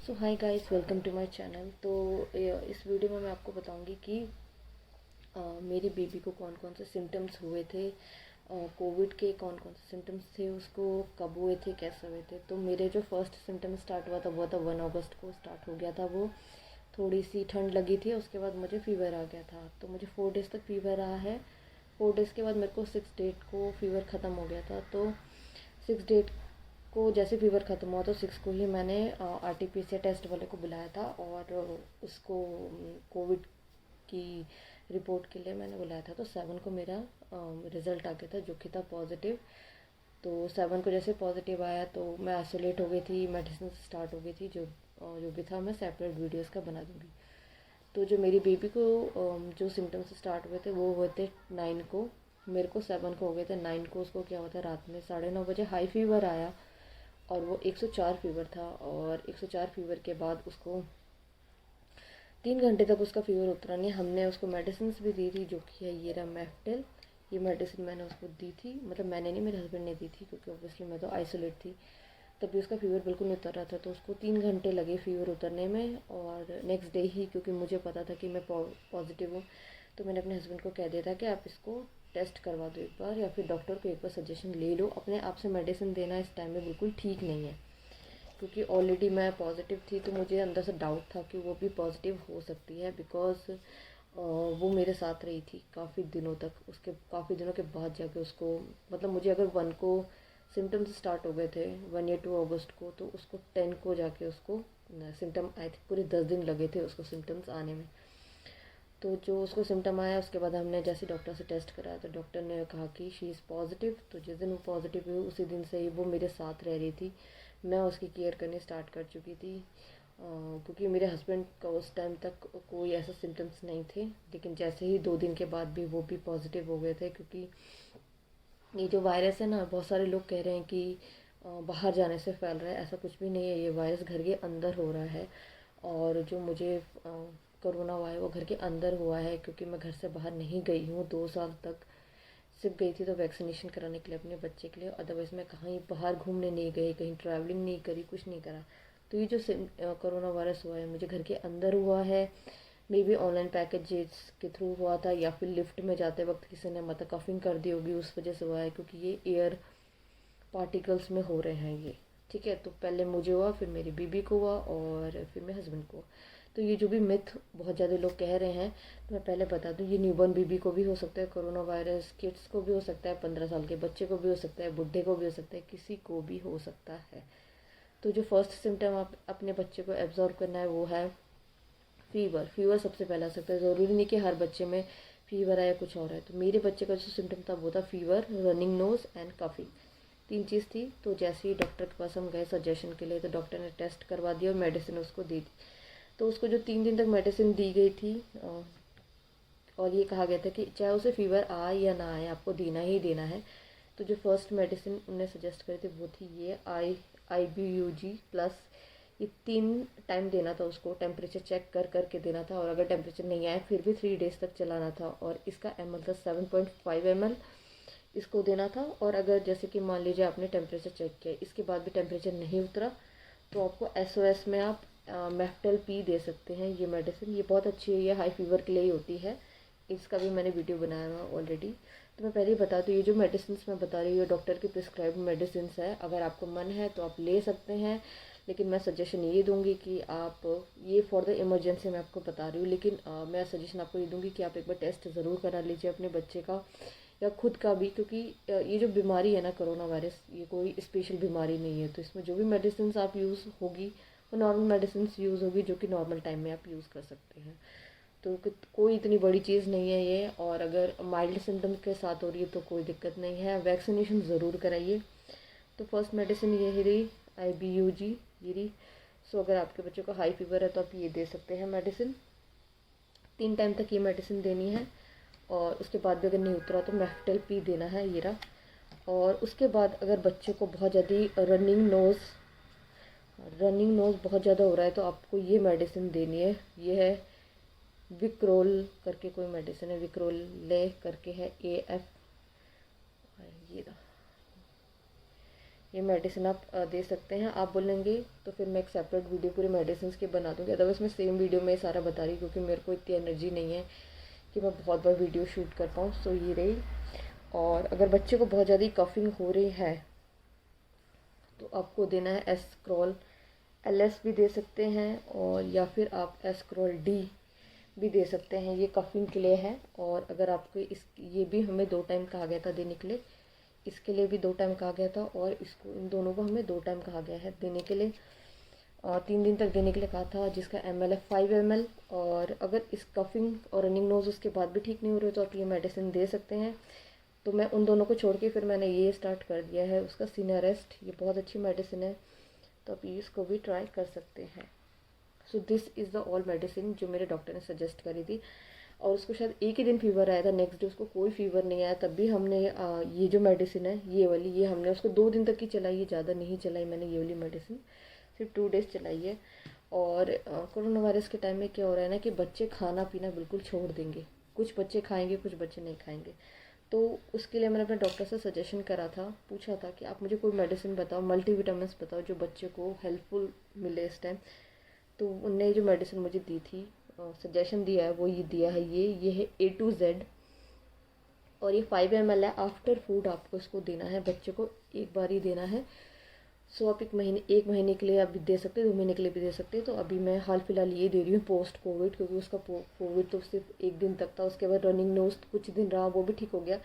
So hi guys, welcome to my channel. तो इस video में मैं आपको बताऊंगी कि मेरी बेबी को कौन कौन से सिम्टम्स हुए थे, कोविड के कौन कौन से सिम्टम्स थे, उसको कब हुए थे, कैसे हुए थे। तो मेरे जो फर्स्ट सिम्टम स्टार्ट हुआ था वो था 1 अगस्त को स्टार्ट हो गया था। वो थोड़ी सी ठंड लगी थी, उसके बाद मुझे फ़ीवर आ गया था। तो मुझे 4 डेज़ तक फ़ीवर रहा है। 4 डेज़ के बाद मेरे को 6 डेट को फ़ीवर ख़त्म हो गया था। तो 6 डेट को जैसे फ़ीवर ख़त्म हुआ तो 6 को ही मैंने RT-PCR टेस्ट वाले को बुलाया था और उसको कोविड की रिपोर्ट के लिए मैंने बुलाया था। तो 7 को मेरा रिज़ल्ट आ गया था जो कि था पॉजिटिव। तो 7 को जैसे पॉजिटिव आया तो मैं आइसोलेट हो गई थी, मेडिसिन स्टार्ट हो गई थी। जो भी था मैं सेपरेट वीडियोस का बना दूँगी। तो जो मेरी बेबी को जो सिम्टम्स स्टार्ट हुए थे वो हुए थे 9 को। मेरे को 7 को हो गए थे। 9 को उसको क्या हुआ था, रात में 9:30 बजे हाई फीवर आया और वो 104 फीवर था। और 104 फीवर के बाद उसको 3 घंटे तक उसका फीवर उतरा नहीं। हमने उसको मेडिसिन भी दी थी जो कि है ये रहा मेफ्टेल। ये मेडिसिन मैंने उसको दी थी, मतलब मैंने नहीं, मेरे हस्बैंड ने दी थी क्योंकि ऑब्वियसली मैं तो आइसोलेट थी। तभी उसका फ़ीवर बिल्कुल नहीं उतर रहा था। तो उसको 3 घंटे लगे फ़ीवर उतरने में। और नेक्स्ट डे ही, क्योंकि मुझे पता था कि मैं पॉजिटिव हूँ, तो मैंने अपने हस्बैंड को कह दिया था कि आप इसको टेस्ट करवा दो एक बार, या फिर डॉक्टर को एक बार सजेशन ले लो। अपने आप से मेडिसिन देना इस टाइम में बिल्कुल ठीक नहीं है, क्योंकि ऑलरेडी मैं पॉजिटिव थी। तो मुझे अंदर से डाउट था कि वो भी पॉजिटिव हो सकती है, बिकॉज़ वो मेरे साथ रही थी काफ़ी दिनों तक। उसके काफ़ी दिनों के बाद जाके उसको, मतलब मुझे अगर 1 को सिम्टम्स स्टार्ट हो गए थे 1 या 2 अगस्त को, तो उसको 10 को जाके उसको सिम्टम आए थे। पूरे 10 दिन लगे थे उसको सिम्टम्स आने में। तो जो उसको सिम्टम आया उसके बाद हमने जैसे डॉक्टर से टेस्ट कराया तो डॉक्टर ने कहा कि शी इज़ पॉजिटिव। तो जिस दिन वो पॉजिटिव हुई उसी दिन से ही वो मेरे साथ रह रही थी। मैं उसकी केयर करनी स्टार्ट कर चुकी थी, क्योंकि मेरे हस्बैंड का उस टाइम तक कोई ऐसा सिम्टम्स नहीं थे। लेकिन जैसे ही 2 दिन के बाद भी वो भी पॉजिटिव हो गए थे, क्योंकि ये जो वायरस है ना, बहुत सारे लोग कह रहे हैं कि बाहर जाने से फैल रहा है। ऐसा कुछ भी नहीं है, ये वायरस घर के अंदर हो रहा है। और जो मुझे कोरोना हुआ है वो घर के अंदर हुआ है, क्योंकि मैं घर से बाहर नहीं गई हूँ 2 साल तक। सिर्फ गई थी तो वैक्सीनेशन कराने के लिए अपने बच्चे के लिए, अदरवाइज़ मैं कहीं बाहर घूमने नहीं गई, कहीं ट्रैवलिंग नहीं करी, कुछ नहीं करा। तो ये जो कोरोना वायरस हुआ है मुझे घर के अंदर हुआ है। मे बी ऑनलाइन पैकेजेस के थ्रू हुआ था, या फिर लिफ्ट में जाते वक्त किसी ने मतलब कफिंग कर दी होगी, उस वजह से हुआ है, क्योंकि ये एयर पार्टिकल्स में हो रहे हैं ये। ठीक है, तो पहले मुझे हुआ, फिर मेरी बीबी को हुआ, और फिर मेरे हस्बैंड को। तो ये जो भी मिथ बहुत ज़्यादा लोग कह रहे हैं, तो मैं पहले बता दूँ, ये न्यूबॉर्न बेबी को भी हो सकता है कोरोना वायरस, किड्स को भी हो सकता है, 15 साल के बच्चे को भी हो सकता है, बुढ़े को भी हो सकता है, किसी को भी हो सकता है। तो जो फर्स्ट सिम्टम आप अपने बच्चे को एब्जॉर्व करना है वो है फ़ीवर। फ़ीवर सबसे पहला आ सकता है, ज़रूरी नहीं कि हर बच्चे में फ़ीवर है या कुछ और है। तो मेरे बच्चे का जो सिम्टम था वो था फ़ीवर, रनिंग नोज़ एंड कफ़िंग। 3 चीज़ थी। तो जैसे ही डॉक्टर के पास हम गए सजेशन के लिए, तो डॉक्टर ने टेस्ट करवा दिया और मेडिसिन उसको दी थी। तो उसको जो 3 दिन तक मेडिसिन दी गई थी, और ये कहा गया था कि चाहे उसे फ़ीवर आए या ना आए, आपको देना ही देना है। तो जो फर्स्ट मेडिसिन उन्होंने सजेस्ट करी थी वो थी ये IBUG+। ये 3 टाइम देना था उसको, टेम्परेचर चेक कर करके देना था, और अगर टेम्परेचर नहीं आया फिर भी 3 डेज़ तक चलाना था। और इसका ml था 7.5 ml, इसको देना था। और अगर जैसे कि मान लीजिए आपने टेम्परेचर चेक किया, इसके बाद भी टेम्परेचर नहीं उतरा, तो आपको SOS में आप मेफ्टेल पी दे सकते हैं। ये मेडिसिन ये बहुत अच्छी है, ये हाई फीवर के लिए ही होती है। इसका भी मैंने वीडियो बनाया हुआ ऑलरेडी। तो मैं पहले ही बता दूँ, ये जो मेडिसिन मैं बता रही हूँ ये डॉक्टर की प्रिस्क्राइब्ड मेडिसिन है। अगर आपको मन है तो आप ले सकते हैं, लेकिन मैं सजेशन ये दूंगी कि आप, ये फॉर द इमरजेंसी मैं आपको बता रही हूँ, लेकिन मैं सजेशन आपको ये दूंगी कि आप एक बार टेस्ट ज़रूर करा लीजिए अपने बच्चे का या खुद का भी, क्योंकि ये जो बीमारी है ना कोरोना वायरस, ये कोई स्पेशल बीमारी नहीं है। तो इसमें जो भी मेडिसिन आप यूज़ होगी वो नॉर्मल मेडिसिन यूज़ होगी, जो कि नॉर्मल टाइम में आप यूज़ कर सकते हैं। तो कोई इतनी बड़ी चीज़ नहीं है ये। और अगर माइल्ड सिम्टम्स के साथ हो रही है तो कोई दिक्कत नहीं है, वैक्सीनेशन ज़रूर कराइए। तो फर्स्ट मेडिसिन ये ही रही, IBUG ये रही। सो अगर आपके बच्चे को हाई फीवर है तो आप ये दे सकते हैं मेडिसिन। 3 टाइम तक ये मेडिसिन देनी है, और उसके बाद भी अगर नहीं उतरा तो मेफ्टेल पी देना है, ये रहा। और उसके बाद अगर बच्चे को बहुत ज़्यादा रनिंग नोज़ बहुत ज़्यादा हो रहा है तो आपको ये मेडिसिन देनी है। ये है विक्रोल करके कोई मेडिसिन है, विक्रोल ले करके है, AF। ये ये मेडिसिन आप दे सकते हैं। आप बोलेंगे तो फिर मैं एक सेपरेट वीडियो पूरे मेडिसिन के बना दूँगी, अदरवाइज़ मैं सेम वीडियो में सारा बता रही हूँ, क्योंकि मेरे को इतनी एनर्जी नहीं है कि मैं बहुत बार वीडियो शूट कर पाऊँ। सो ये रही। और अगर बच्चे को बहुत ज़्यादा कफिंग हो रही है तो आपको देना है एस्क्रॉल LS भी दे सकते हैं, और या फिर आप एस्क्रॉल D भी दे सकते हैं। ये कफिंग के लिए है। और अगर आपको ये भी हमें 2 टाइम कहा गया था देने के लिए, इसके लिए भी 2 टाइम कहा गया था, और इसको इन दोनों को हमें 2 टाइम कहा गया है देने के लिए। 3 दिन तक देने के लिए कहा था, जिसका ml है 5 ml। और अगर इस कफिंग और रनिंग नोज उसके बाद भी ठीक नहीं हो रही तो आप ये मेडिसिन दे सकते हैं। तो मैं उन दोनों को छोड़ के फिर मैंने ये स्टार्ट कर दिया है उसका सिनारेस्ट। ये बहुत अच्छी मेडिसिन है, तो आप इसको भी ट्राई कर सकते हैं। So this is the all medicine जो मेरे डॉक्टर ने सजेस्ट करी थी। और उसको शायद एक ही दिन फीवर आया था, नेक्स्ट डे उसको कोई फीवर नहीं आया, तब भी हमने ये जो मेडिसिन है ये वाली, ये हमने उसको 2 दिन तक ही चलाई है, ज़्यादा नहीं चलाई मैंने ये वाली मेडिसिन, सिर्फ 2 डेज़ चलाई है। और कोरोना वायरस के टाइम में क्या हो रहा है ना कि बच्चे खाना पीना बिल्कुल छोड़ देंगे। कुछ बच्चे खाएंगे, कुछ बच्चे नहीं खाएंगे। तो उसके लिए मैंने अपने डॉक्टर से सजेशन करा था, पूछा था कि आप मुझे कोई मेडिसिन बताओ, मल्टीविटामिन्स बताओ जो बच्चे को हेल्पफुल मिले इस टाइम। तो उनने जो मेडिसिन मुझे दी थी, सजेशन दिया है, वो ये दिया है, ये है A to Z। और ये 5 ml है। आफ्टर फूड आपको इसको देना है, बच्चे को एक बार ही देना है। सो आप 1 महीने के लिए आप भी दे सकते हैं, 2 महीने के लिए भी दे सकते हैं। तो अभी मैं हाल फिलहाल ये दे रही हूँ पोस्ट कोविड, क्योंकि उसका कोविड तो सिर्फ 1 दिन तक था, उसके बाद रनिंग नोज कुछ दिन रहा, वो भी ठीक हो गया।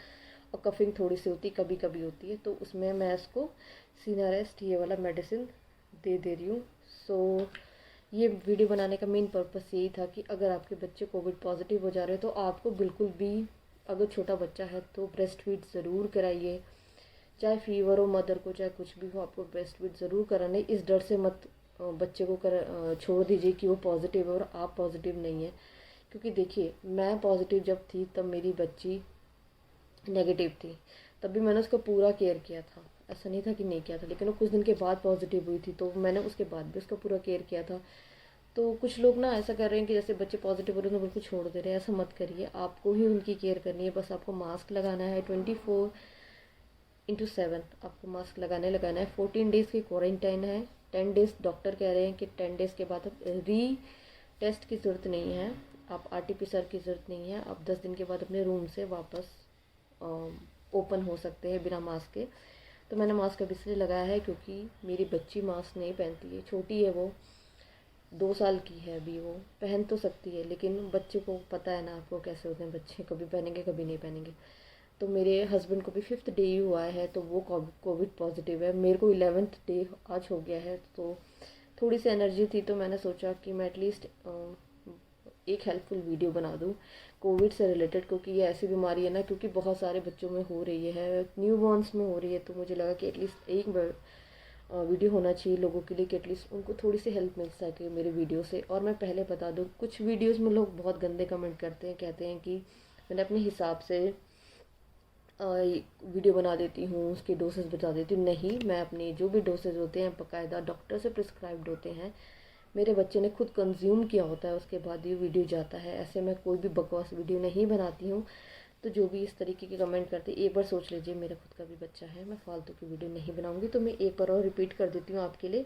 और कफिंग थोड़ी सी होती कभी कभी होती है, तो उसमें मैं इसको सिनारेस्ट ये वाला मेडिसिन दे रही हूँ। सो ये वीडियो बनाने का मेन पर्पस यही था कि अगर आपके बच्चे कोविड पॉजिटिव हो जा रहे हैं तो आपको बिल्कुल भी, अगर छोटा बच्चा है तो ब्रेस्ट फीड ज़रूर कराइए। चाहे फीवर हो मदर को, चाहे कुछ भी हो, आपको ब्रेस्ट फीड ज़रूर कराना है। इस डर से मत बच्चे को छोड़ दीजिए कि वो पॉजिटिव है और आप पॉजिटिव नहीं है। क्योंकि देखिए, मैं पॉजिटिव जब थी तब मेरी बच्ची नेगेटिव थी, तब भी मैंने उसका पूरा केयर किया था, ऐसा नहीं था कि नहीं किया था। लेकिन वो कुछ दिन के बाद पॉजिटिव हुई थी, तो मैंने उसके बाद भी उसका पूरा केयर किया था। तो कुछ लोग ना ऐसा कर रहे हैं कि जैसे बच्चे पॉजिटिव हो रहे हैं तो बिल्कुल छोड़ दे रहे हैं, ऐसा मत करिए। आपको ही उनकी केयर करनी है। बस आपको मास्क लगाना है, 24/7 आपको मास्क लगाना है। 14 डेज़ की क्वारंटाइन है। 10 डेज़ डॉक्टर कह रहे हैं कि 10 डेज़ के बाद अब टेस्ट की ज़रूरत नहीं है, आप RT-PCR की ज़रूरत नहीं है। आप 10 दिन के बाद अपने रूम से वापस ओपन हो सकते हैं बिना मास्क के। तो मैंने मास्क अभी इसलिए लगाया है क्योंकि मेरी बच्ची मास्क नहीं पहनती है, छोटी है वो, 2 साल की है अभी। वो पहन तो सकती है, लेकिन बच्चे को पता है ना आपको कैसे होते हैं बच्चे, कभी पहनेंगे कभी नहीं पहनेंगे। तो मेरे हस्बैंड को भी 5th डे ही हुआ है, तो वो कोविड पॉजिटिव है। मेरे को 11th डे आज हो गया है, तो थोड़ी सी एनर्जी थी, तो मैंने सोचा कि मैं एटलीस्ट एक हेल्पफुल वीडियो बना दूँ कोविड से रिलेटेड, क्योंकि ये ऐसी बीमारी है ना, क्योंकि बहुत सारे बच्चों में हो रही है, न्यू बॉर्न्स में हो रही है। तो मुझे लगा कि एटलीस्ट एक वीडियो होना चाहिए लोगों के लिए, कि एटलीस्ट उनको थोड़ी सी हेल्प मिल सके मेरे वीडियो से। और मैं पहले बता दूँ, कुछ वीडियोस में लोग बहुत गंदे कमेंट करते हैं, कहते हैं कि मैंने अपने हिसाब से वीडियो बना देती हूँ, उसके डोसेज बता देती हूँ। नहीं, मैं अपने जो भी डोसेज होते हैं बाकायदा डॉक्टर से प्रिस्क्राइब्ड होते हैं, मेरे बच्चे ने खुद कंज्यूम किया होता है, उसके बाद ये वीडियो जाता है। ऐसे मैं कोई भी बकवास वीडियो नहीं बनाती हूँ। तो जो भी इस तरीके के कमेंट करते हैं, एक बार सोच लीजिए, मेरा खुद का भी बच्चा है, मैं फालतू की वीडियो नहीं बनाऊंगी। तो मैं एक बार और रिपीट कर देती हूँ आपके लिए।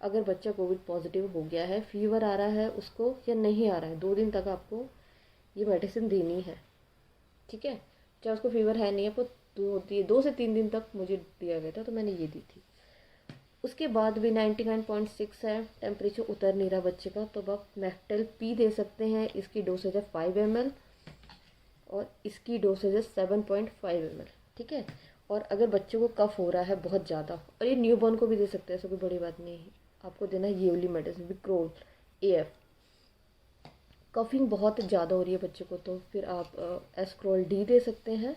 अगर बच्चा कोविड पॉजिटिव हो गया है, फीवर आ रहा है उसको या नहीं आ रहा है, 2 दिन तक आपको ये मेडिसिन देनी है, ठीक है। चाहे उसको फीवर है नहीं है, वो 2 से 3 दिन तक मुझे दिया गया था, तो मैंने ये दी थी। उसके बाद भी 99.6 है, टेम्परेचर उतर नहीं रहा बच्चे का, तो आप मेफ्टेल पी दे सकते हैं। इसकी डोसेज है 5 ml और इसकी डोसेज है 7.5 ml, ठीक है। और अगर बच्चे को कफ हो रहा है बहुत ज़्यादा, और ये न्यूबॉर्न को भी दे सकते हैं, ऐसा कोई बड़ी बात नहीं है, आपको देना है ये वाली मेडिसिन विक्रोल AF। कफिंग बहुत ज़्यादा हो रही है बच्चे को, तो फिर आप एस्क्रॉल D दे सकते हैं।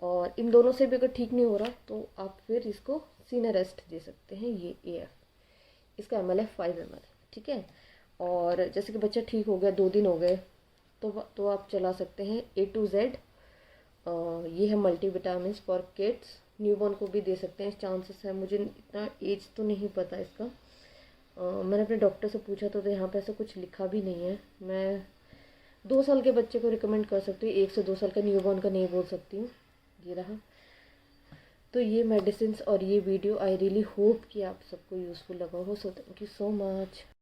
और इन दोनों से भी अगर ठीक नहीं हो रहा तो आप फिर इसको सिनारेस्ट दे सकते हैं, ये AF। इसका ml है 5 ml, ठीक है। और जैसे कि बच्चा ठीक हो गया, 2 दिन हो गए, तो आप चला सकते हैं A to Z। ये है मल्टीविटामिन फॉर किड्स, न्यूबॉर्न को भी दे सकते हैं, चांसेस है। मुझे इतना एज तो नहीं पता इसका, मैंने अपने डॉक्टर से पूछा तो यहाँ पे ऐसा कुछ लिखा भी नहीं है। मैं 2 साल के बच्चे को रिकमेंड कर सकती हूँ, 1 से 2 साल का न्यूबॉर्न का नहीं बोल सकती हूँ। ये रहा। तो ये मेडिसिन और ये वीडियो आई रियली होप कि आप सबको यूज़फुल लगा हो। So thank you so much.